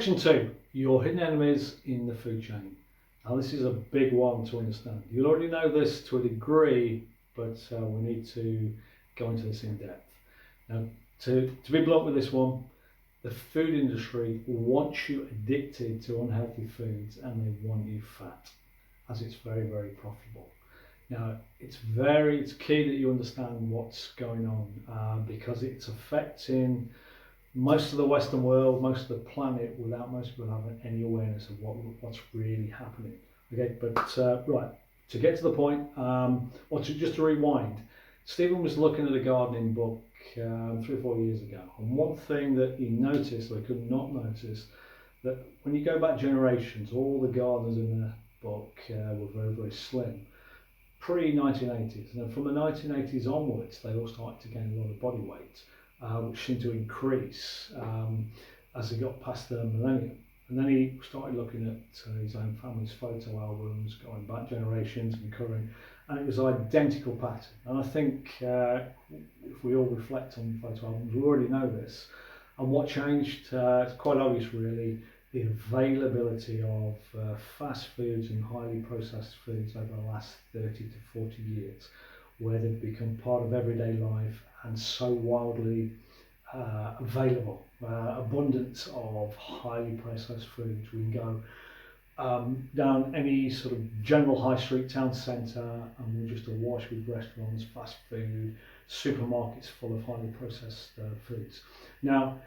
Section 2, your hidden enemies in the food chain. Now this is a big one to understand. You already know this to a degree, but we need to go into this in depth. Now, to be blunt with this one, the food industry wants you addicted to unhealthy foods and they want you fat, as it's very, very profitable. Now, it's key that you understand what's going on because it's affecting most of the Western world, most of the planet, without most people having any awareness of what's really happening. Okay, but right, to get to the point, or just to rewind, Stephen was looking at a gardening book 3 or 4 years ago, and one thing that he noticed, or he could not notice, that when you go back generations, all the gardeners in the book were very, very slim, pre-1980s, and then from the 1980s onwards, they all started to gain a lot of body weight. Which seemed to increase as he got past the millennium. And then he started looking at his own family's photo albums, going back generations and current, and it was an identical pattern. And I think if we all reflect on photo albums, we already know this. And what changed, it's quite obvious really, the availability of fast foods and highly processed foods over the last 30 to 40 years, where they've become part of everyday life and so wildly available, abundance of highly processed foods. We can go down any sort of general high street town centre and we're just awash with restaurants, fast food, supermarkets full of highly processed foods. Now,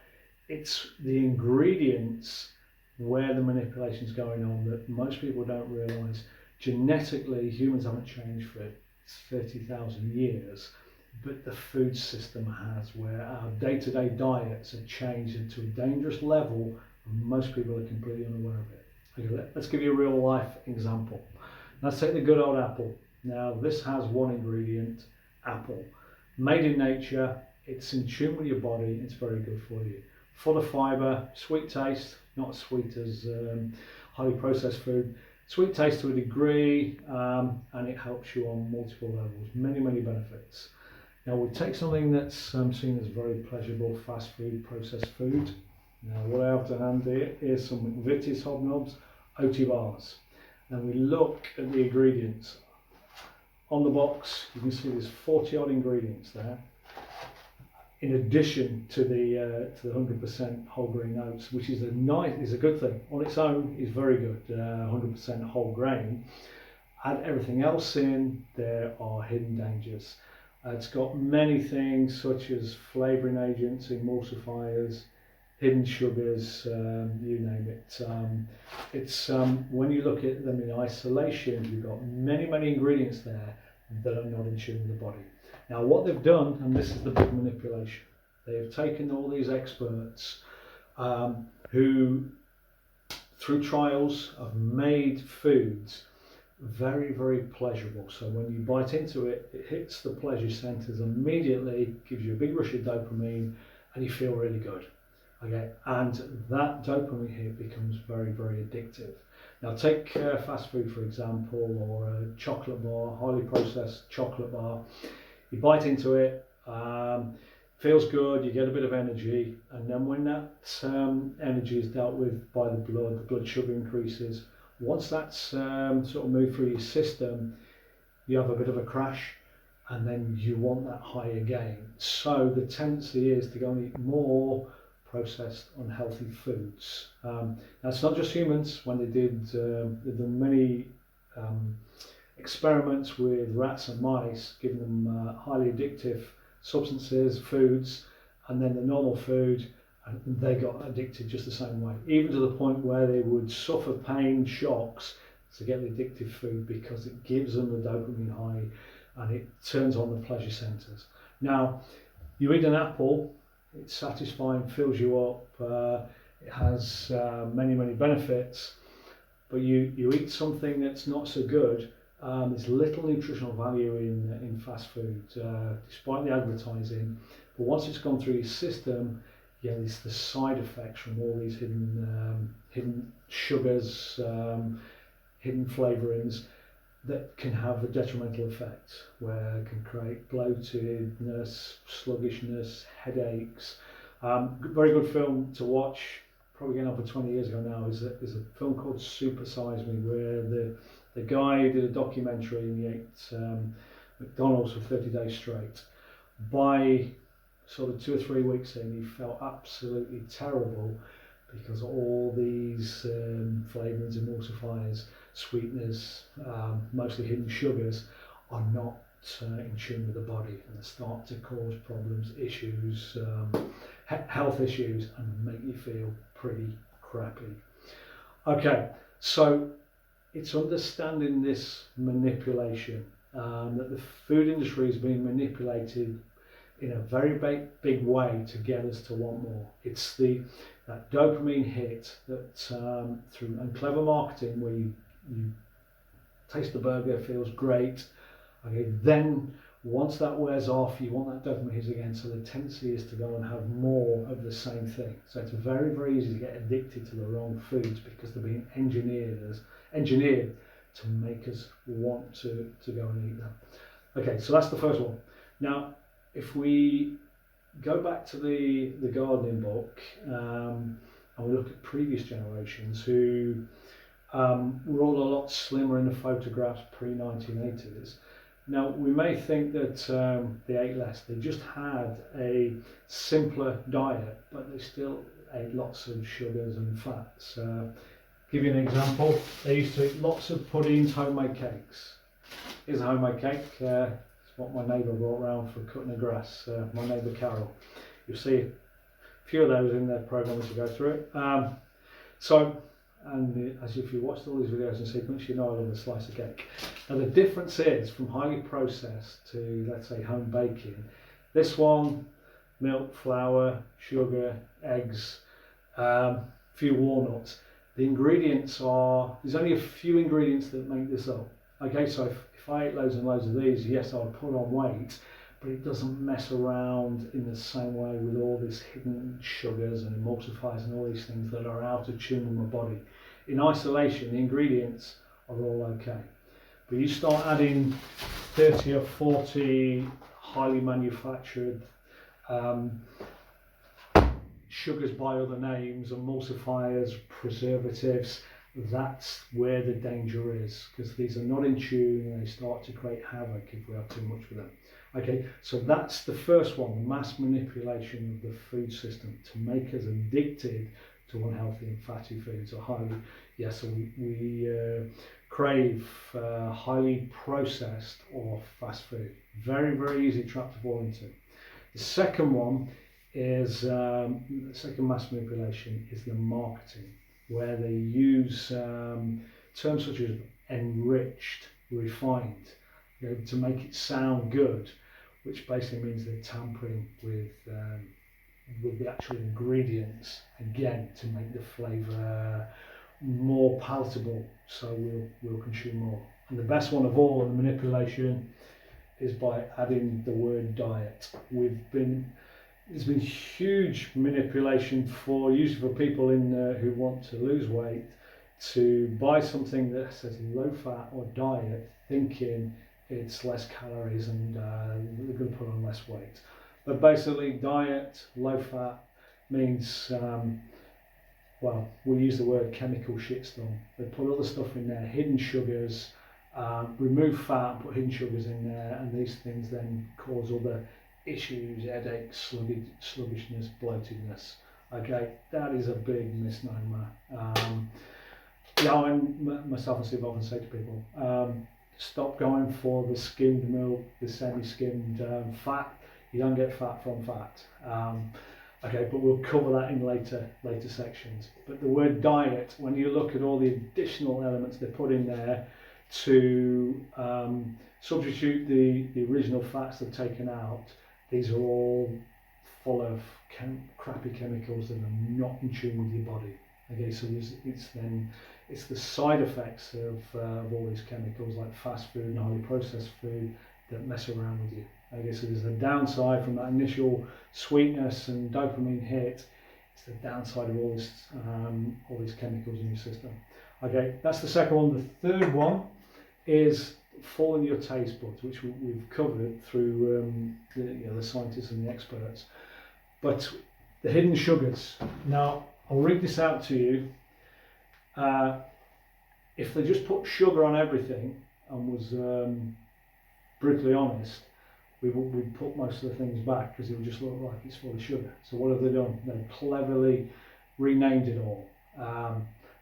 it's the ingredients where the manipulation is going on that most people don't realise. Genetically, humans haven't changed for 30,000 years, but the food system has, where our day-to-day diets have changed into a dangerous level and most people are completely unaware of it. Okay, let's give you a real life example. Let's take the good old apple. Now this has one ingredient, apple. Made in nature, it's in tune with your body, it's very good for you. Full of fibre, sweet taste, not as sweet as highly processed food. Sweet taste to a degree, and it helps you on multiple levels, many, many benefits. Now we take something that's seen as very pleasurable, fast food, processed food. Now what I have to hand here is some McVitie's Hobnobs OT bars. And we look at the ingredients. On the box, you can see there's 40 odd ingredients there. In addition to the 100% whole grain oats, which is a good thing. On its own is very good, 100% whole grain. Add everything else in, there are hidden dangers. It's got many things such as flavouring agents, emulsifiers, hidden sugars, you name it. It's when you look at them in isolation, you've got many, many ingredients there that are not in tune with the body. Now what they've done, and this is the big manipulation, they have taken all these experts who, through trials, have made foods very, very pleasurable. So when you bite into it, it hits the pleasure centres immediately, gives you a big rush of dopamine, and you feel really good. Okay, and that dopamine hit becomes very, very addictive. Now take fast food for example, or a chocolate bar, highly processed chocolate bar. You bite into it, feels good, you get a bit of energy, and then when that energy is dealt with by the blood sugar increases. Once that's sort of moved through your system, you have a bit of a crash, and then you want that high again. So the tendency is to go and eat more processed, unhealthy foods. That's not just humans. When they did many experiments with rats and mice, giving them highly addictive substances, foods, and then the normal food, and they got addicted just the same way, even to the point where they would suffer pain, shocks to get the addictive food because it gives them the dopamine high and it turns on the pleasure centres. Now, you eat an apple, it's satisfying, fills you up, it has many, many benefits, but you eat something that's not so good. There's little nutritional value in fast food, despite the advertising, but once it's gone through your system, yeah, there's the side effects from all these hidden sugars, hidden flavourings that can have a detrimental effect, where it can create bloatedness, sluggishness, headaches. Very good film to watch, probably getting on for 20 years ago now, is a film called Super Size Me, where the guy did a documentary and he ate McDonald's for 30 days straight. By sort of 2 or 3 weeks in, he felt absolutely terrible because all these flavourings, emulsifiers, sweeteners, mostly hidden sugars, are not in tune with the body, and they start to cause problems, issues, health issues, and make you feel pretty crappy. Okay, so it's understanding this manipulation, that the food industry is being manipulated in a very big way to get us to want more. It's that dopamine hit that through and clever marketing, where you taste the burger, feels great. Okay, then once that wears off, you want that dopamine hit again. So the tendency is to go and have more of the same thing. So it's very, very easy to get addicted to the wrong foods because they're being engineered to make us want to go and eat them. Okay, so that's the first one. Now, if we go back to the gardening book and we look at previous generations who were all a lot slimmer in the photographs pre-1980s. Now, we may think that they ate less. They just had a simpler diet, but they still ate lots of sugars and fats. Give you an example. They used to eat lots of puddings, homemade cakes. Here's a homemade cake. It's what my neighbour brought round for cutting the grass, my neighbour Carol. You'll see a few of those in their programme as you go through it. As if you watched all these videos in sequence, you know I love a slice of cake. Now the difference is from highly processed to, let's say, home baking. This one, milk, flour, sugar, eggs, few walnuts. The ingredients there's only a few ingredients that make this up. Okay, so if I ate loads and loads of these, yes, I'll put on weight, but it doesn't mess around in the same way with all these hidden sugars and emulsifiers and all these things that are out of tune with my body. In isolation, the ingredients are all okay. But you start adding 30 or 40 highly manufactured sugars by other names, emulsifiers, preservatives, that's where the danger is, because these are not in tune and they start to create havoc if we have too much of them. Okay, so that's the first one, the mass manipulation of the food system to make us addicted to unhealthy and fatty foods, or so we crave highly processed or fast food. Very, very easy trap to fall into. The second one is, the second mass manipulation is the marketing, where they use terms such as enriched, refined, to make it sound good, which basically means they're tampering with the actual ingredients, again, to make the flavour more palatable, so we'll consume more. And the best one of all in the manipulation is by adding the word diet. There's been huge manipulation usually for people who want to lose weight, to buy something that says low fat or diet, thinking it's less calories and they're going to put on less weight. But basically, diet, low fat means, we use the word chemical shitstorm. They put other stuff in there, hidden sugars, remove fat and put hidden sugars in there, and these things then cause other issues, headaches, sluggishness, bloatedness. Okay, that is a big misnomer. Myself and Steve often say to people, stop going for the skimmed milk, the semi-skimmed fat. You don't get fat from fat. Okay, but we'll cover that in later sections. But the word diet, when you look at all the additional elements they put in there to substitute the original fats they've taken out, these are all full of crappy chemicals that are not in tune with your body. Okay, so it's the side effects of all these chemicals, like fast food and highly processed food, that mess around with you. Okay, so there's a downside from that initial sweetness and dopamine hit. It's the downside of all these chemicals in your system. Okay, that's the second one. The third one is following your taste buds, which we've covered through the scientists and the experts. But the hidden sugars. Now, I'll read this out to you. If they just put sugar on everything and was brutally honest, we'd put most of the things back because it would just look like it's full of sugar. So what have they done? They've cleverly renamed it all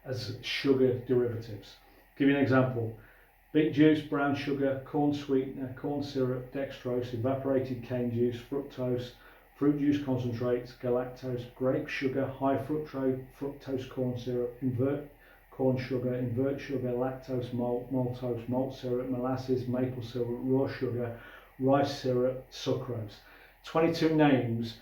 as sugar derivatives. Give you an example. Beet juice, brown sugar, corn sweetener, corn syrup, dextrose, evaporated cane juice, fructose, fruit juice concentrates, galactose, grape sugar, high fructose corn syrup, invert corn sugar, invert sugar, lactose, maltose, malt syrup, molasses, maple syrup, raw sugar, rice syrup, sucrose. 22 names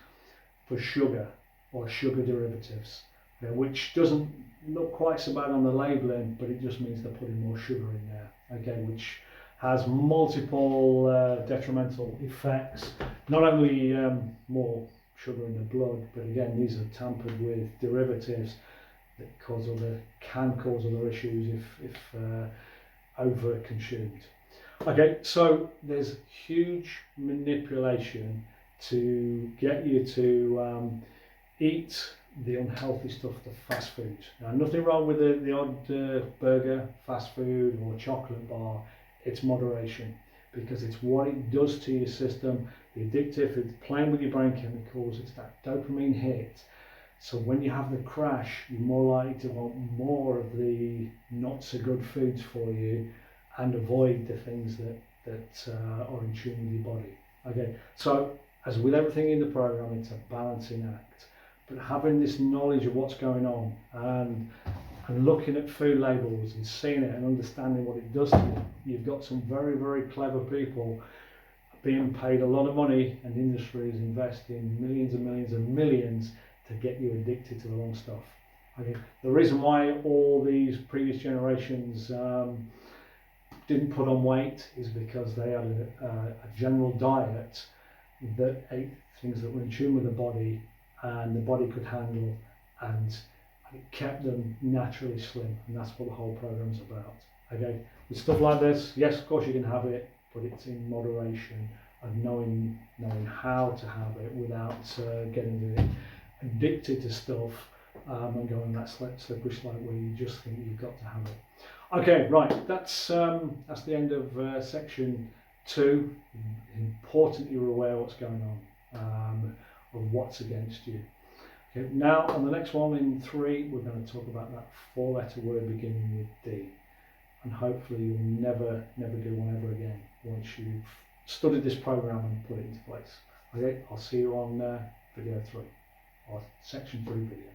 for sugar or sugar derivatives, which doesn't look quite so bad on the labelling, but it just means they're putting more sugar in there, okay, which has multiple detrimental effects. Not only more sugar in the blood, but again, these are tampered with derivatives that can cause other issues if over consumed. Okay, so there's huge manipulation to get you to eat the unhealthy stuff, the fast food. Now, nothing wrong with the odd burger, fast food or chocolate bar. It's moderation, because it's what it does to your system. The addictive, it's playing with your brain chemicals, it's that dopamine hit. So when you have the crash, you're more likely to want more of the not so good foods for you and avoid the things that are in tune with your body. Okay, so as with everything in the program, it's a balancing act. But having this knowledge of what's going on and looking at food labels and seeing it and understanding what it does to you, you've got some very, very clever people being paid a lot of money, and industries investing millions and millions and millions to get you addicted to the wrong stuff. Okay. The reason why all these previous generations didn't put on weight is because they had a general diet that ate things that were in tune with the body and the body could handle, and it kept them naturally slim, and that's what the whole program's about. Okay, with stuff like this, yes, of course you can have it, but it's in moderation, and knowing how to have it without getting addicted to stuff and going that slippery slope where you just think you've got to have it. Okay, right, that's the end of section 2. Important you're aware what's going on, of what's against you. Okay, now on the next one in 3, we're going to talk about that 4-letter word beginning with D, and hopefully you'll never do one ever again once you've studied this program and put it into place. Okay, I'll see you on video 3 or section 3 video.